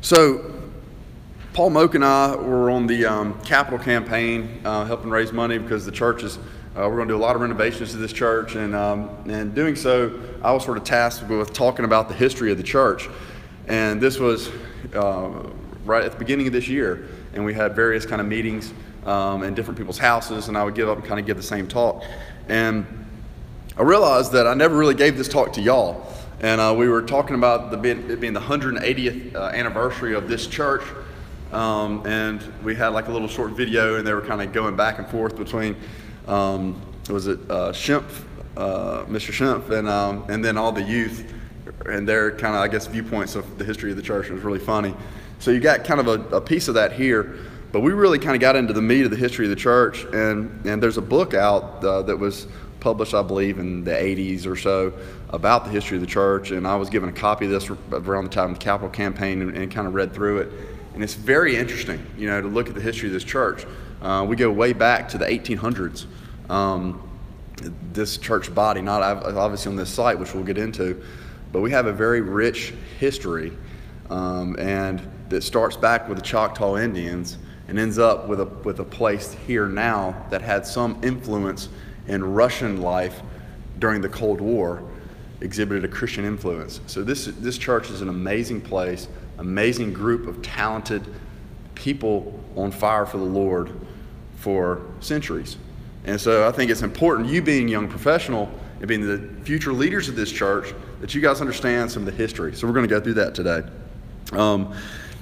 So Paul Moak and I were on the capital campaign helping raise money because the church is, we're going to do a lot of renovations to this church, and doing so, I was sort of tasked with talking about the history of the church. And this was right at the beginning of this year, and we had various kind of meetings in different people's houses, and I would give up and kind of give the same talk. And I realized that I never really gave this talk to y'all. And we were talking about it being the 180th anniversary of this church. And we had like a little short video, and they were kind of going back and forth between, Mr. Schimpf and then all the youth and their kind of, I guess, viewpoints of the history of the church. It was really funny. So you got kind of a piece of that here, but we really kind of got into the meat of the history of the church. And there's a book out that was published, I believe, in the 80s or so about the history of the church. And I was given a copy of this around the time of the capital campaign and kind of read through it. And it's very interesting, to look at the history of this church. We go way back to the 1800s. This church body, not obviously on this site, which we'll get into, but we have a very rich history, and that starts back with the Choctaw Indians and ends up with a place here now that had some influence in Russian life during the Cold War, exhibited a Christian influence. So this church is an amazing place, amazing group of talented people on fire for the Lord for centuries. And so I think it's important, you being a young professional and being the future leaders of this church, that you guys understand some of the history. So we're going to go through that today.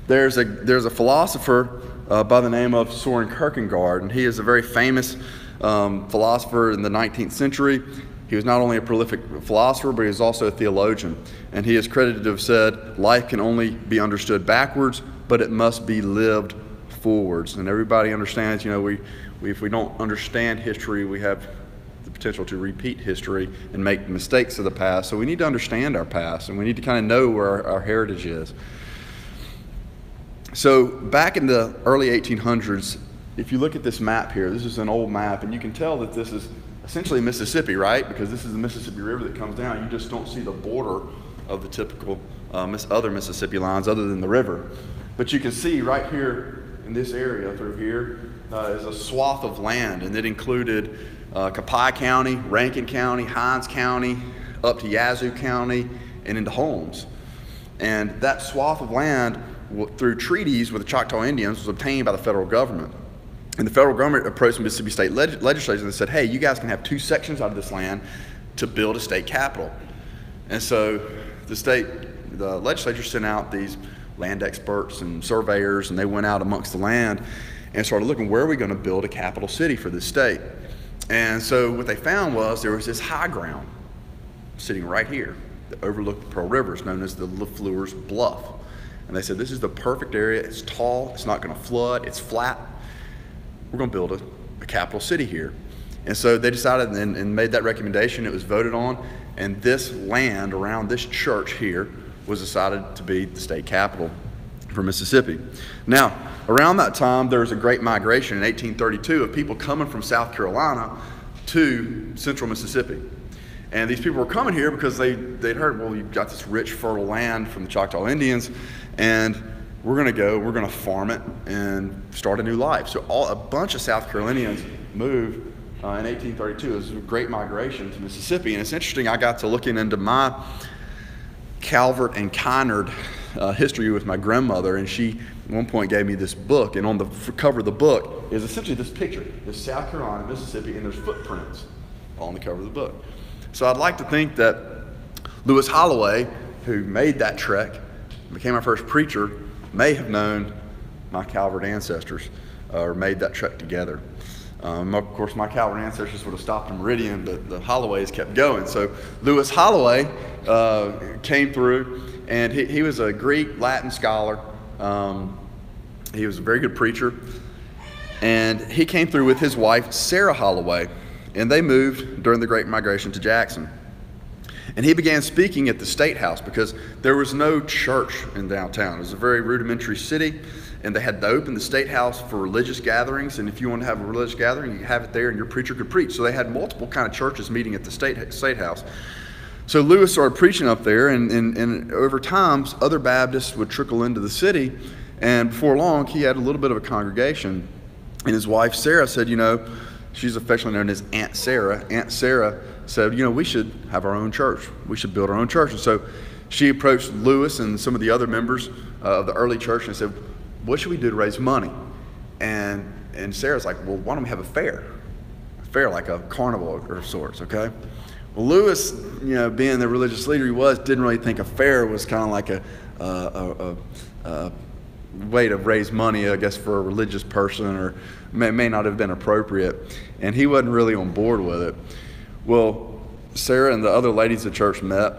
There's a philosopher by the name of Soren Kierkegaard, and he is a very famous philosopher in the 19th century. He was not only a prolific philosopher, but he was also a theologian. And he is credited to have said, life can only be understood backwards, but it must be lived forwards. And everybody understands, if we don't understand history, we have the potential to repeat history and make mistakes of the past. So we need to understand our past, and we need to kind of know where our heritage is. So back in the early 1800s, if you look at this map here, this is an old map, and you can tell that this is essentially Mississippi, right? Because this is the Mississippi River that comes down. You just don't see the border of the typical other Mississippi lines other than the river. But you can see right here in this area through here is a swath of land, and it included Copiah County, Rankin County, Hinds County, up to Yazoo County, and into Holmes. And that swath of land, through treaties with the Choctaw Indians, was obtained by the federal government. And the federal government approached the Mississippi State Legislature and said, hey, you guys can have 2 sections out of this land to build a state capital. And so the legislature sent out these land experts and surveyors, and they went out amongst the land and started looking, where are we going to build a capital city for this state? And so what they found was there was this high ground sitting right here that overlooked the Pearl River. It's known as the LaFleur's Bluff. And they said, this is the perfect area. It's tall. It's not going to flood. It's flat. We're going to build a capital city here. And so they decided and made that recommendation. It was voted on. And this land around this church here was decided to be the state capital for Mississippi. Now, around that time, there was a great migration in 1832 of people coming from South Carolina to central Mississippi. And these people were coming here because they'd heard, well, you've got this rich, fertile land from the Choctaw Indians, and we're going to farm it and start a new life. So a bunch of South Carolinians moved in 1832. It was a great migration to Mississippi. And it's interesting, I got to looking into my Calvert and Kynard history with my grandmother, and she at one point gave me this book, and on the cover of the book is essentially this picture. There's South Carolina, Mississippi, and there's footprints on the cover of the book. So I'd like to think that Lewis Holloway, who made that trek, became our first preacher, may have known my Calvert ancestors or made that trek together. Of course, my Calvert ancestors would have stopped in Meridian, but the Holloways kept going. So Lewis Holloway came through, and he was a Greek Latin scholar. He was a very good preacher, and he came through with his wife, Sarah Holloway, and they moved during the Great Migration to Jackson. And he began speaking at the State House because there was no church in downtown. It was a very rudimentary city, and they had to open the State House for religious gatherings. And if you wanted to have a religious gathering, you could have it there, and your preacher could preach. So they had multiple kind of churches meeting at the State House. So Lewis started preaching up there, and over time, other Baptists would trickle into the city, and before long, he had a little bit of a congregation. And his wife, Sarah, said, she's affectionately known as Aunt Sarah. Aunt Sarah said, we should have our own church. We should build our own church. And so she approached Lewis and some of the other members of the early church and said, what should we do to raise money? And Sarah's like, well, why don't we have a fair? A fair, like a carnival of sorts, okay? Well, Lewis, being the religious leader he was, didn't really think a fair was kind of like a way to raise money, I guess, for a religious person, or may not have been appropriate. And he wasn't really on board with it. Well, Sarah and the other ladies at church met.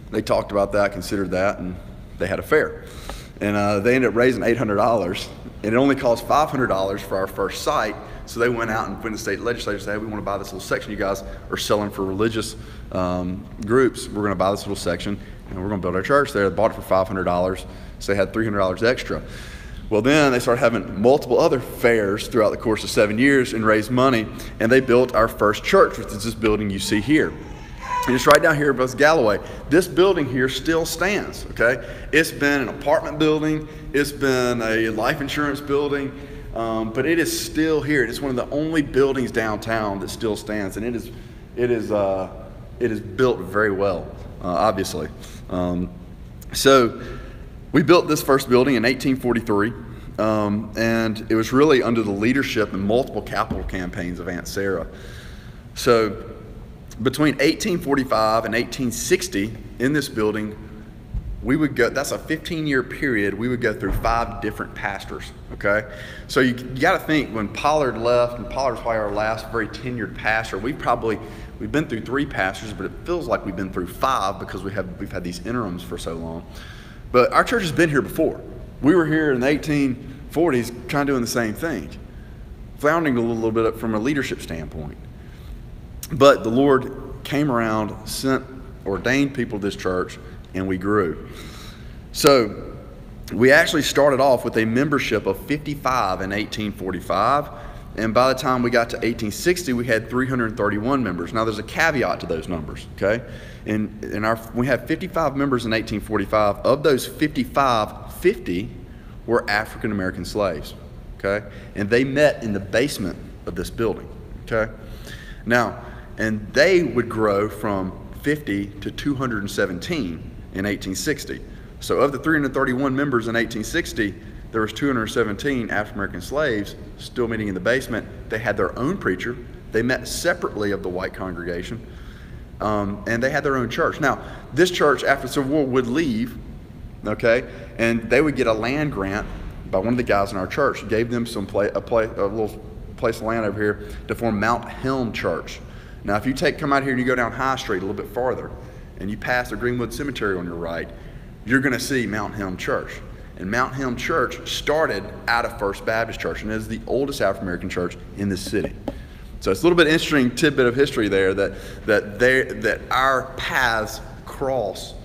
They talked about that, considered that, and they had a fair. And they ended up raising $800. And it only cost $500 for our first site. So they went out and went to the state legislature and said, hey, we want to buy this little section you guys are selling for religious groups. We're going to buy this little section, and we're going to build our church there. They bought it for $500, so they had $300 extra. Well, then they started having multiple other fairs throughout the course of 7 years and raised money, and they built our first church, which is this building you see here. And it's right down here above Galloway. This building here still stands, okay? It's been an apartment building. It's been a life insurance building. But it is still here. It's one of the only buildings downtown that still stands, and it is built very well, obviously. So we built this first building in 1843, and it was really under the leadership and multiple capital campaigns of Aunt Sarah. So between 1845 and 1860, in this building, we would go, that's a 15-year period, we would go through 5 different pastors, okay? So you got to think, when Pollard left, and Pollard's probably our last very tenured pastor, we've been through 3 pastors, but it feels like we've been through 5 because we've had these interims for so long. But our church has been here before. We were here in the 1840s kind of doing the same thing, floundering a little bit from a leadership standpoint. But the Lord came around, ordained people to this church, and we grew. So we actually started off with a membership of 55 in 1845, and by the time we got to 1860, we had 331 members. Now there's a caveat to those numbers, okay? We had 55 members in 1845. Of those 55, 50 were African American slaves, okay? And they met in the basement of this building, okay? Now, and they would grow from 50 to 217 in 1860. So of the 331 members in 1860, there was 217 African-American slaves still meeting in the basement. They had their own preacher. They met separately of the white congregation, and they had their own church. Now, this church, after the Civil War, would leave, okay, and they would get a land grant by one of the guys in our church, gave them a little place of land over here to form Mount Helm Church. Now, if you come out here and you go down High Street a little bit farther, and you pass the Greenwood Cemetery on your right, you're going to see Mount Helm Church. And Mount Helm Church started out of First Baptist Church, and it is the oldest African-American church in this city. So it's a little bit interesting tidbit of history there that our paths cross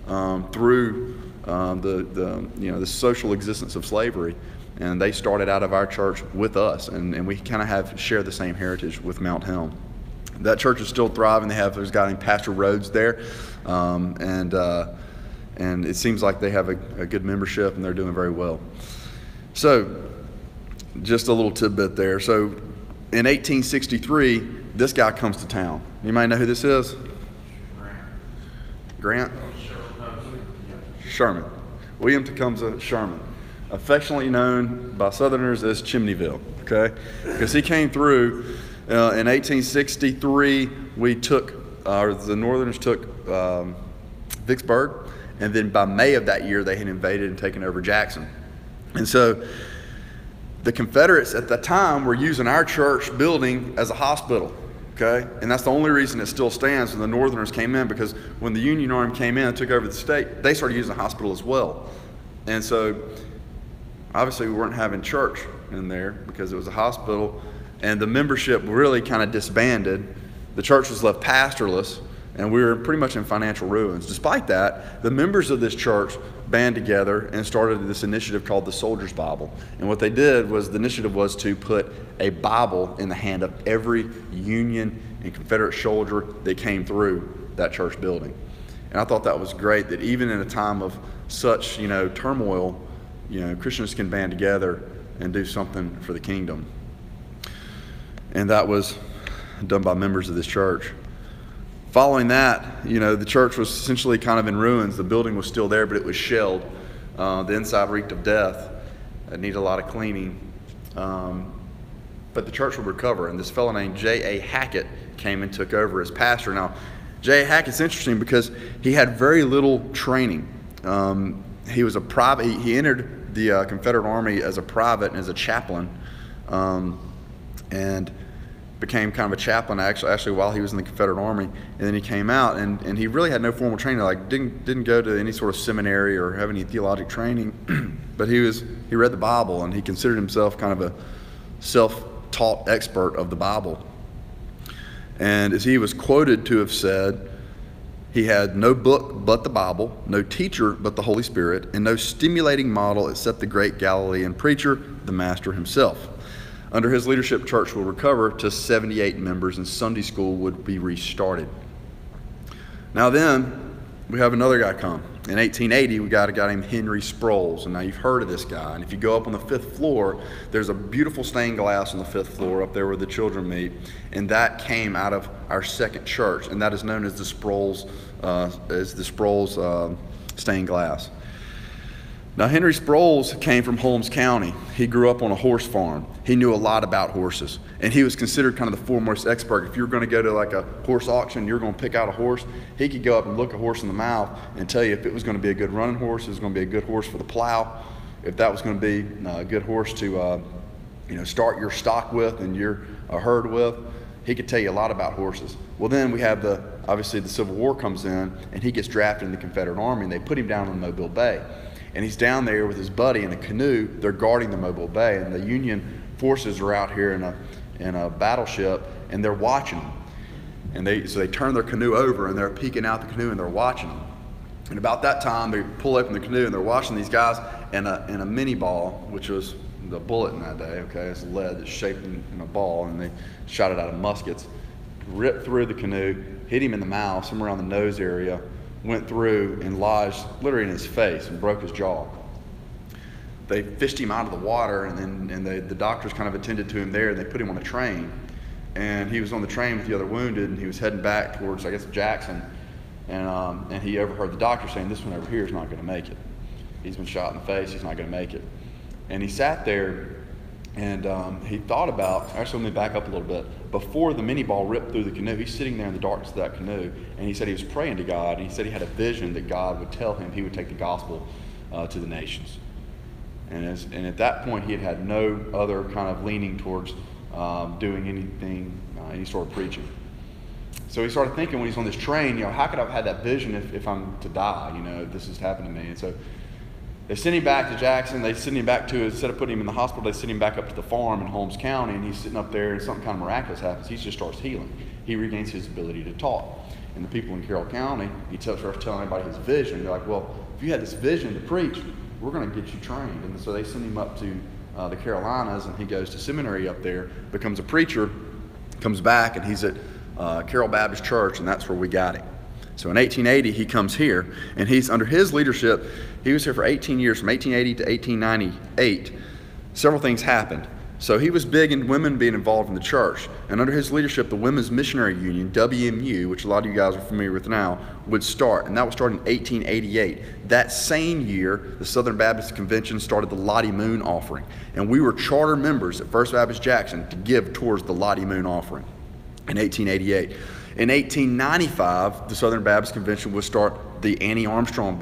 through the social existence of slavery, and they started out of our church with us, and we kind of share the same heritage with Mount Helm. That church is still thriving. There's a guy named Pastor Rhodes there, and it seems like they have a good membership, and they're doing very well. So, just a little tidbit there. So, in 1863, this guy comes to town. Anybody know who this is? Grant? Sherman. William Tecumseh Sherman, affectionately known by Southerners as Chimneyville, okay? Because he came through. In 1863, the Northerners took Vicksburg, and then by May of that year, they had invaded and taken over Jackson. And so the Confederates at the time were using our church building as a hospital, okay? And that's the only reason it still stands when the Northerners came in, because when the Union Army came in and took over the state, they started using the hospital as well. And so obviously we weren't having church in there because it was a hospital. And the membership really kind of disbanded. The church was left pastorless, and we were pretty much in financial ruins. Despite that, the members of this church band together and started this initiative called the Soldier's Bible. And what they did was, the initiative was to put a Bible in the hand of every Union and Confederate soldier that came through that church building. And I thought that was great, that even in a time of such, turmoil, Christians can band together and do something for the kingdom. And that was done by members of this church. Following that, the church was essentially kind of in ruins. The building was still there, but it was shelled. The inside reeked of death. It needed a lot of cleaning. But the church would recover, and this fellow named J.A. Hackett came and took over as pastor. Now, J.A. Hackett's interesting because he had very little training. He was a private. He entered the Confederate Army as a private and as a chaplain, and became kind of a chaplain actually while he was in the Confederate Army. And then he came out, and he really had no formal training. Like didn't go to any sort of seminary or have any theological training. But he read the Bible, and he considered himself kind of a self-taught expert of the Bible. And as he was quoted to have said, he had no book but the Bible, no teacher but the Holy Spirit, and no stimulating model except the great Galilean preacher, the Master himself. Under his leadership, church will recover to 78 members, and Sunday school would be restarted. Now then, we have another guy come. In 1880, we got a guy named Henry Sproles, and now you've heard of this guy. And if you go up on the 5th floor, there's a beautiful stained glass on the 5th floor up there where the children meet, and that came out of our second church, and that is known as the Sproles, stained glass. Now, Henry Sproles came from Holmes County. He grew up on a horse farm. He knew a lot about horses, and he was considered kind of the foremost expert. If you were going to go to like a horse auction, you're going to pick out a horse, he could go up and look a horse in the mouth and tell you if it was going to be a good running horse, if it was going to be a good horse for the plow, if that was going to be a good horse to start your stock with and your herd with. He could tell you a lot about horses. Well, then we have obviously the Civil War comes in, and he gets drafted in the Confederate Army, and they put him down in Mobile Bay. And he's down there with his buddy in a canoe. They're guarding the Mobile Bay, and the Union forces are out here in a battleship, and they're watching them. And so they turn their canoe over, and they're peeking out the canoe, and they're watching them. And about that time, they pull open the canoe, and they're watching these guys in a mini ball, which was the bullet in that day. Okay, it's lead that's shaped in a ball, and they shot it out of muskets. Ripped through the canoe, hit him in the mouth, somewhere around the nose area. Went through and lodged literally in his face and broke his jaw. They fished him out of the water, and the doctors kind of attended to him there, and they put him on a train. And he was on the train with the other wounded, and he was heading back towards, I guess, Jackson. And he overheard the doctor saying, "This one over here is not going to make it. He's been shot in the face. He's not going to make it." And he sat there, and he thought about, actually let me back up a little bit. Before the mini ball ripped through the canoe, he's sitting there in the darkness of that canoe, and he said he was praying to God, and he said he had a vision that God would tell him he would take the gospel to the nations. And at that point, he had no other kind of leaning towards doing anything, any sort of preaching. So he started thinking when he's on this train, how could I have had that vision if I'm to die? This has happened to me. And so they sent him back to Jackson. They sent him back instead of putting him in the hospital, they sent him back up to the farm in Holmes County, and he's sitting up there, and something kind of miraculous happens. He just starts healing. He regains his ability to talk. And the people in Carroll County, he starts telling everybody his vision. They're like, "Well, if you had this vision to preach, we're going to get you trained." And so they send him up to the Carolinas, and he goes to seminary up there, becomes a preacher, comes back, and he's at Carroll Baptist Church, and that's where we got him. So in 1880, he comes here, and he's under his leadership. He was here for 18 years, from 1880 to 1898. Several things happened. So he was big in women being involved in the church. And under his leadership, the Women's Missionary Union, WMU, which a lot of you guys are familiar with now, would start. And that would start in 1888. That same year, the Southern Baptist Convention started the Lottie Moon offering. And we were charter members at First Baptist Jackson to give towards the Lottie Moon offering in 1888. In 1895, the Southern Baptist Convention would start the Annie Armstrong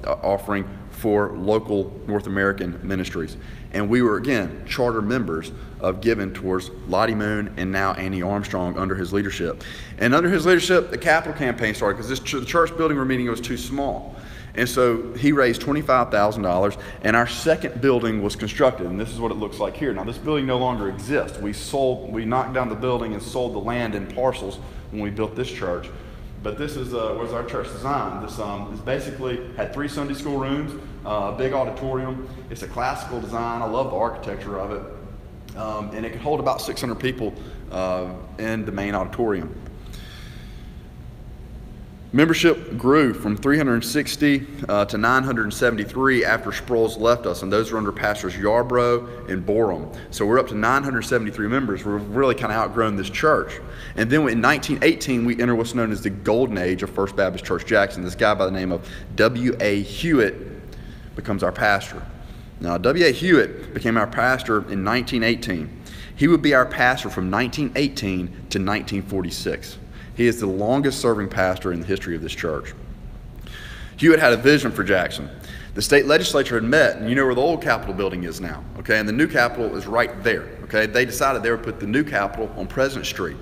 offering for local North American ministries. And we were, again, charter members of giving towards Lottie Moon and now Annie Armstrong under his leadership. And under his leadership, the capital campaign started because the church building we're meeting was too small. And so he raised $25,000, and our second building was constructed, and this is what it looks like here. Now, this building no longer exists. We knocked down the building and sold the land in parcels when we built this church. But this was our church design. This basically had 3 Sunday school rooms, a big auditorium. It's a classical design. I love the architecture of it. And it could hold about 600 people in the main auditorium. Membership grew from 360 to 973 after Sproul's left us, and those were under Pastors Yarbrough and Borum. So we're up to 973 members. We've really kind of outgrown this church. And then in 1918, we enter what's known as the golden age of First Baptist Church Jackson. This guy by the name of W.A. Hewitt becomes our pastor. Now, W.A. Hewitt became our pastor in 1918. He would be our pastor from 1918 to 1946. He is the longest serving pastor in the history of this church. Hewitt had a vision for Jackson. The state legislature had met, and you know where the old Capitol building is now, okay? And the new Capitol is right there, okay? They decided they would put the new Capitol on President Street.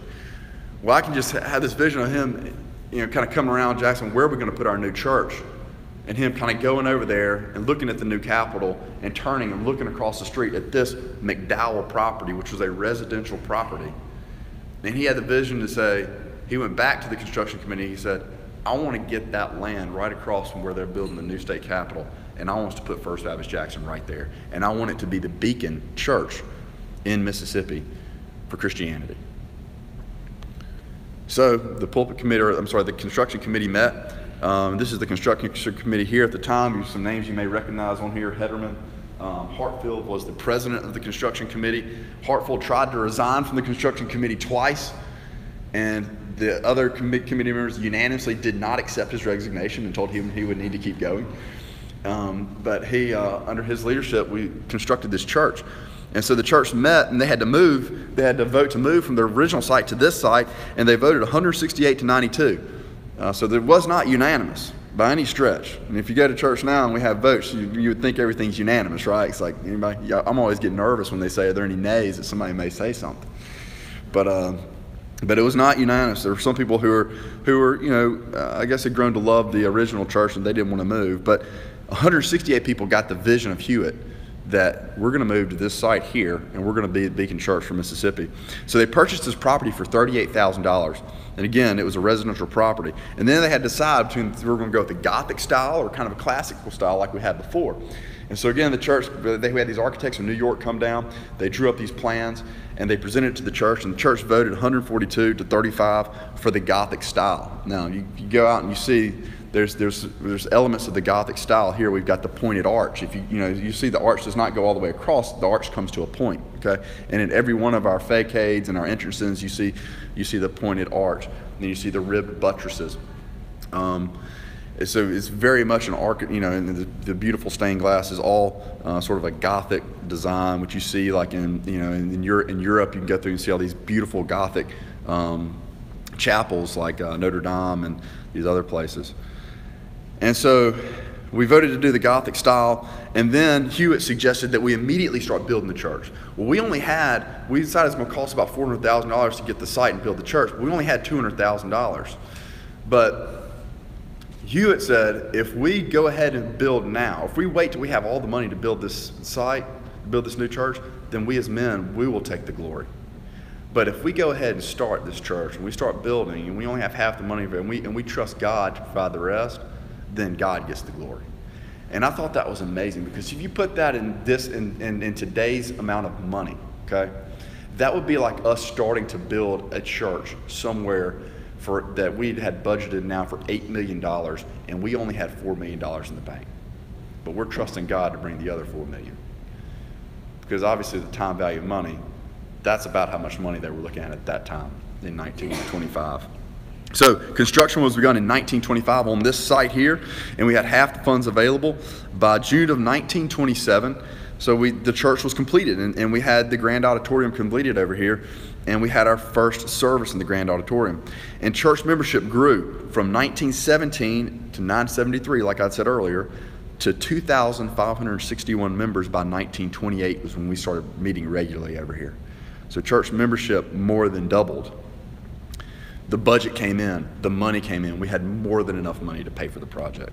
Well, I can just have this vision of him, kind of coming around Jackson, where are we going to put our new church? And him kind of going over there and looking at the new Capitol and turning and looking across the street at this McDowell property, which was a residential property. And he had the vision to say, he went back to the construction committee. He said, I want to get that land right across from where they're building the new state capitol, and I want us to put First Baptist Jackson right there. And I want it to be the beacon church in Mississippi for Christianity. So the the construction committee met. This is the construction committee here at the time. Some names you may recognize on here. Hederman. Hartfield was the president of the construction committee. Hartfield tried to resign from the construction committee twice, and the other committee members unanimously did not accept his resignation and told him he would need to keep going. But he, under his leadership, we constructed this church. And so the church met, and they had to move. They had to vote to move from their original site to this site, and they voted 168 to 92. So it was not unanimous by any stretch. And if you go to church now and we have votes, you would think everything's unanimous, right? It's like, anybody? Yeah, I'm always getting nervous when they say, are there any nays, that somebody may say something. But it was not unanimous. There were some people who were, I guess had grown to love the original church and they didn't want to move. But 168 people got the vision of Hewitt that we're going to move to this site here and we're going to be a beacon church for Mississippi. So they purchased this property for $38,000. And again, it was a residential property. And then they had to decide between we were going to go with the Gothic style or kind of a classical style like we had before. And so again, the church, they had these architects from New York come down. They drew up these plans and they presented it to the church, and the church voted 142 to 35 for the Gothic style. Now, you go out and you see there's elements of the Gothic style here. We've got the pointed arch. If you see the arch does not go all the way across, the arch comes to a point, okay? And in every one of our facades and our entrances, you see the pointed arch. And then you see the ribbed buttresses. So it's very much an arch, and the beautiful stained glass is all sort of a Gothic design, which you see like in Europe. You can go through and see all these beautiful Gothic chapels like Notre Dame and these other places. And so we voted to do the Gothic style, and then Hewitt suggested that we immediately start building the church. Well, we decided it's going to cost about $400,000 to get the site and build the church, but we only had $200,000. But Hewitt said, if we go ahead and build now, if we wait till we have all the money to build this site, build this new church, then we as men, we will take the glory. But if we go ahead and start this church and we start building and we only have half the money and we trust God to provide the rest, then God gets the glory. And I thought that was amazing, because if you put that in today's amount of money, okay, that would be like us starting to build a church somewhere that we had budgeted now for $8 million, and we only had $4 million in the bank. But we're trusting God to bring the other $4 million. Because obviously the time value of money, that's about how much money they were looking at that time in 1925. So construction was begun in 1925 on this site here, and we had half the funds available. By June of 1927, so the church was completed, and we had the grand auditorium completed over here, and we had our first service in the grand auditorium. And church membership grew from 1917 to 973, like I said earlier, to 2,561 members by 1928 was when we started meeting regularly over here. So church membership more than doubled. The budget came in, the money came in. We had more than enough money to pay for the project.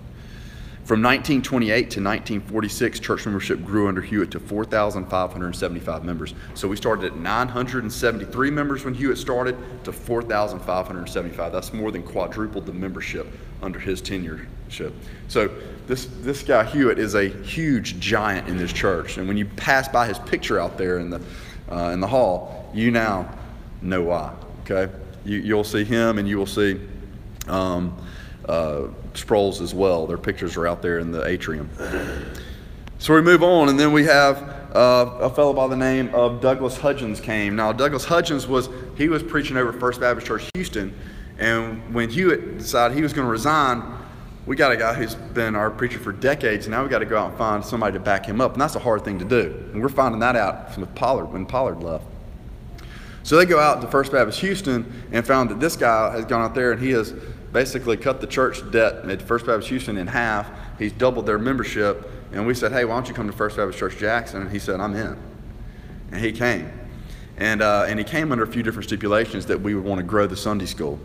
From 1928 to 1946, church membership grew under Hewitt to 4,575 members. So we started at 973 members when Hewitt started to 4,575. That's more than quadrupled the membership under his tenureship. So this guy Hewitt is a huge giant in this church. And when you pass by his picture out there in the hall, you now know why. Okay, you'll see him, and you will see scrolls as well. Their pictures are out there in the atrium. So we move on, and then we have a fellow by the name of Douglas Hudgens came. Now, Douglas Hudgens was preaching over at First Baptist Church Houston, and when Hewitt decided he was going to resign, we got a guy who's been our preacher for decades, and now we got to go out and find somebody to back him up, and that's a hard thing to do. And we're finding that out from when Pollard left. So they go out to First Baptist Houston and found that this guy has gone out there and he has basically cut the church debt at First Baptist Houston in half. He's doubled their membership. And we said, hey, why don't you come to First Baptist Church Jackson? And he said, I'm in. And he came. And he came under a few different stipulations that we would want to grow the Sunday school.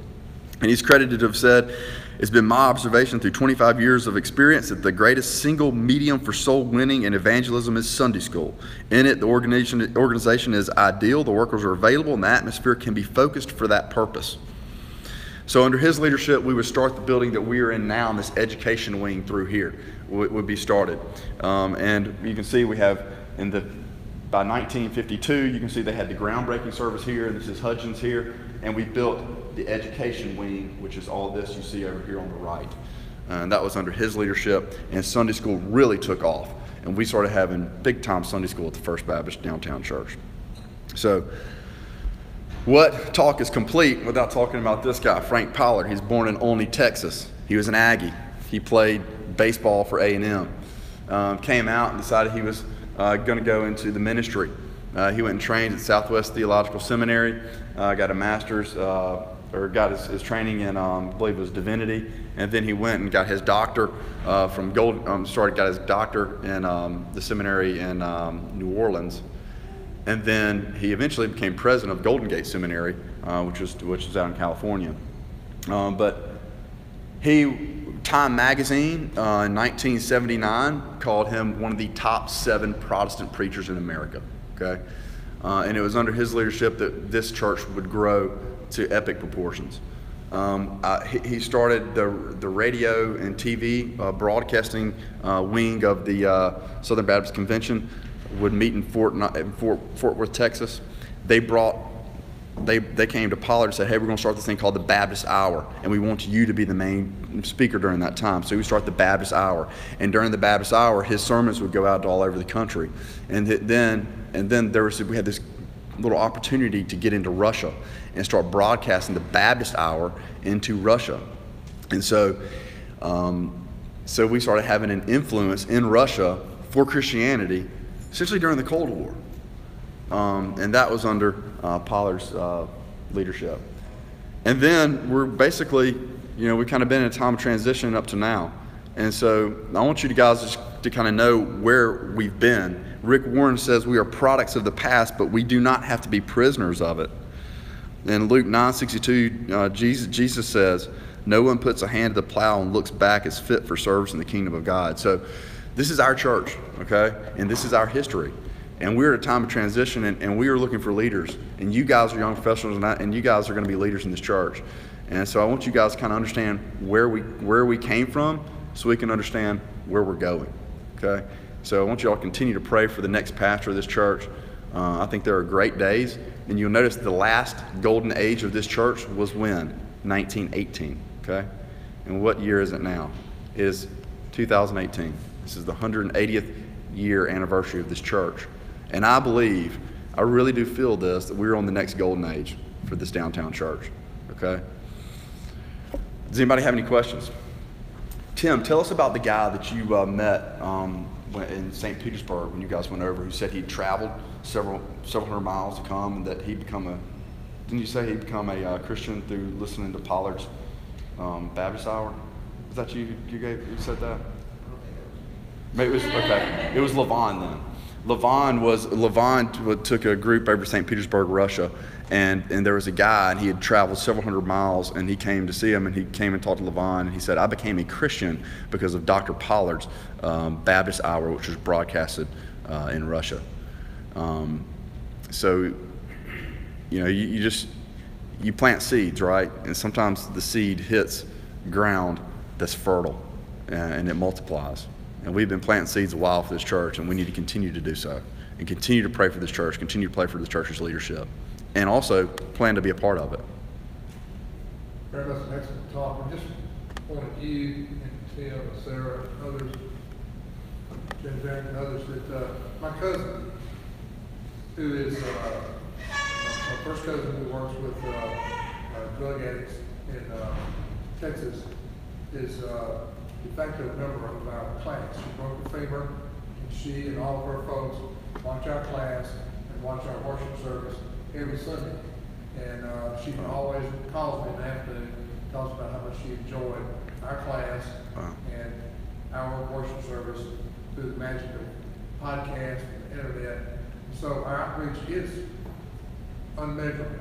And he's credited to have said, it's been my observation through 25 years of experience that the greatest single medium for soul winning and evangelism is Sunday school. In it, the organization is ideal, the workers are available, and the atmosphere can be focused for that purpose. So under his leadership, we would start the building that we are in now, and this education wing through here would be started. And you can see we have, by 1952, you can see they had the groundbreaking service here, and this is Hudgens here, and we built the education wing, which is all this you see over here on the right. And that was under his leadership, and Sunday school really took off. And we started having big-time Sunday school at the First Baptist Downtown Church. So, what talk is complete without talking about this guy, Frank Pollard. He's born in Olney, Texas. He was an Aggie. He played baseball for A&M. Came out and decided he was going to go into the ministry. He went and trained at Southwest Theological Seminary, got a master's, or got his training in, I believe it was divinity, and then he went and got his doctor got his doctor in the seminary in New Orleans. And then he eventually became president of Golden Gate Seminary, which is out in California. But Time Magazine in 1979 called him one of the top 7 Protestant preachers in America. Okay, and it was under his leadership that this church would grow to epic proportions. He started the radio and TV broadcasting wing of the Southern Baptist Convention. Would meet in Fort Worth, Texas. They came to Pollard and said, hey, we're going to start this thing called the Baptist Hour, and we want you to be the main speaker during that time. So we start the Baptist Hour, and during the Baptist Hour, his sermons would go out all over the country. And then we had this little opportunity to get into Russia and start broadcasting the Baptist Hour into Russia. And so we started having an influence in Russia for Christianity, essentially during the Cold War. And that was under Pollard's leadership. And then we're basically, we've kind of been in a time of transition up to now. And so I want you guys just to kind of know where we've been. Rick Warren says we are products of the past, but we do not have to be prisoners of it. In Luke 9:62, Jesus says, no one puts a hand to the plow and looks back as fit for service in the kingdom of God. So this is our church, okay? And this is our history. And we're at a time of transition, and we are looking for leaders. And you guys are young professionals, and you guys are going to be leaders in this church. And so I want you guys to kind of understand where we came from so we can understand where we're going, okay? So I want you all to continue to pray for the next pastor of this church. I think there are great days. And you'll notice the last golden age of this church was when? 1918, okay? And what year is it now? It is 2018. This is the 180th year anniversary of this church. And I really do feel this, that we're on the next golden age for this downtown church, okay? Does anybody have any questions? Tim, tell us about the guy that you met in St. Petersburg when you guys went over, who said he'd traveled several hundred miles to come, and that he'd become didn't you say he'd become a Christian through listening to Pollard's Baptist Hour? Was that you said that? Maybe it was, okay. It was Levon then. Levon took a group over to St. Petersburg, Russia, and there was a guy, and he had traveled several hundred miles, and he came to see him, and he came and talked to Levon, and he said, I became a Christian because of Dr. Pollard's Baptist Hour, which was broadcasted in Russia. So, you plant seeds, right? And sometimes the seed hits ground that's fertile, and it multiplies. And we've been planting seeds a while for this church, and we need to continue to do so. And continue to pray for this church, continue to pray for the church's leadership. And also plan to be a part of it. Very much an excellent talk. I just appointed you and Tim and Sarah and others, Jim Barrett and others, that my cousin, who is my first cousin who works with drug addicts in Texas, is de facto member of our class. She broke her femur, and she and all of her folks watch our class and watch our worship service every Sunday. And she always calls me in the afternoon, talks about how much she enjoyed our class and our worship service through the magic of podcasts and the internet. So our outreach is unmeasurable.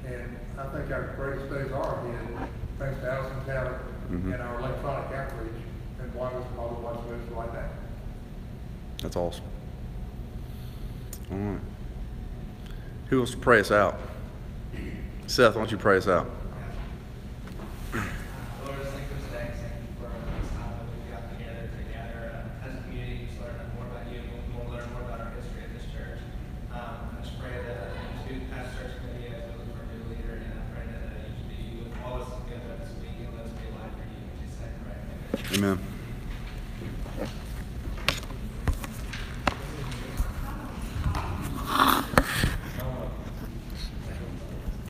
And I think our greatest days are ahead, thanks to Allison Talent and our electronic outreach and wireless and all the whatsoever like that. That's awesome. All right. Who wants to pray us out? Seth, why don't you pray us out? Lord, just thank you for today. Thank you for this time that we've got together as a community, just learn more about you, and we'll learn more about our history of this church. I just pray that you pass church committee as we look for a new leader, and I pray that you should be with all of us together this week and let us be alive for you. In Jesus' name, I pray. Amen. Amen.